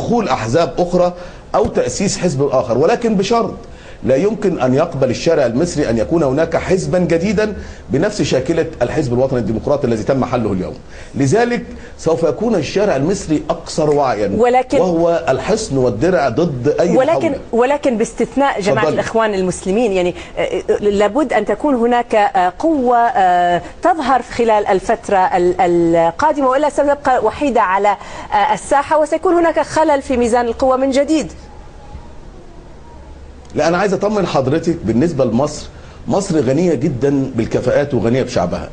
دخول احزاب اخرى او تاسيس حزب اخر، ولكن بشرط لا يمكن ان يقبل الشارع المصري ان يكون هناك حزبا جديدا بنفس شاكله الحزب الوطني الديمقراطي الذي تم حله اليوم. لذلك سوف يكون الشارع المصري اكثر وعيا، وهو الحصن والدرع ضد اي محاولة. ولكن باستثناء جماعه الاخوان المسلمين، يعني لابد ان تكون هناك قوه تظهر خلال الفتره القادمه، والا ستبقى وحيده على الساحه وسيكون هناك خلل في ميزان القوه من جديد. لا، أنا عايز أطمن حضرتك بالنسبة لمصر، مصر غنية جدا بالكفاءات وغنية بشعبها.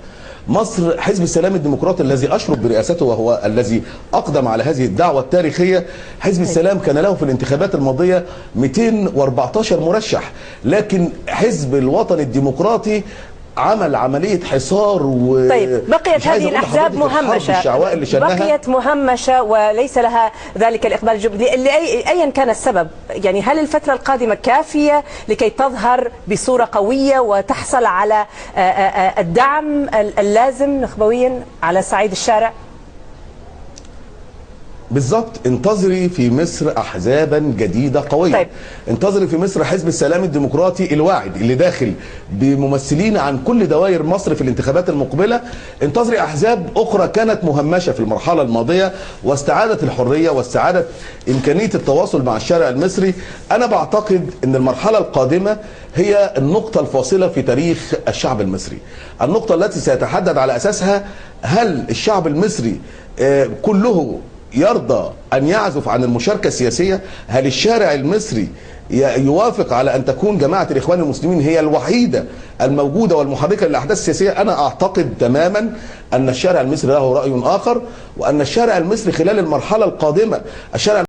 مصر حزب السلام الديمقراطي الذي أشرف برئاسته وهو الذي أقدم على هذه الدعوة التاريخية، حزب السلام كان له في الانتخابات الماضية 214 مرشح، لكن حزب الوطن الديمقراطي عمل عملية حصار طيب بقيت هذه الأحزاب مهمشة، بقيت مهمشة وليس لها ذلك الإقبال الجمهوري أيا كان السبب. يعني هل الفترة القادمة كافية لكي تظهر بصورة قوية وتحصل على الدعم اللازم نخبويا على صعيد الشارع؟ بالضبط، انتظري في مصر احزابا جديده قويه. طيب. انتظري في مصر حزب السلام الديمقراطي الواعد اللي داخل بممثلين عن كل دوائر مصر في الانتخابات المقبله. انتظري احزاب اخرى كانت مهمشه في المرحله الماضيه واستعادت الحريه واستعادت امكانيه التواصل مع الشارع المصري. انا بعتقد ان المرحله القادمه هي النقطه الفاصله في تاريخ الشعب المصري، النقطه التي سيتحدد على اساسها هل الشعب المصري كله يرضى أن يعزف عن المشاركة السياسية؟ هل الشارع المصري يوافق على أن تكون جماعة الإخوان المسلمين هي الوحيدة الموجودة والمحركة للأحداث السياسية؟ أنا أعتقد تماما أن الشارع المصري له رأي آخر، وأن الشارع المصري خلال المرحلة القادمة الشارع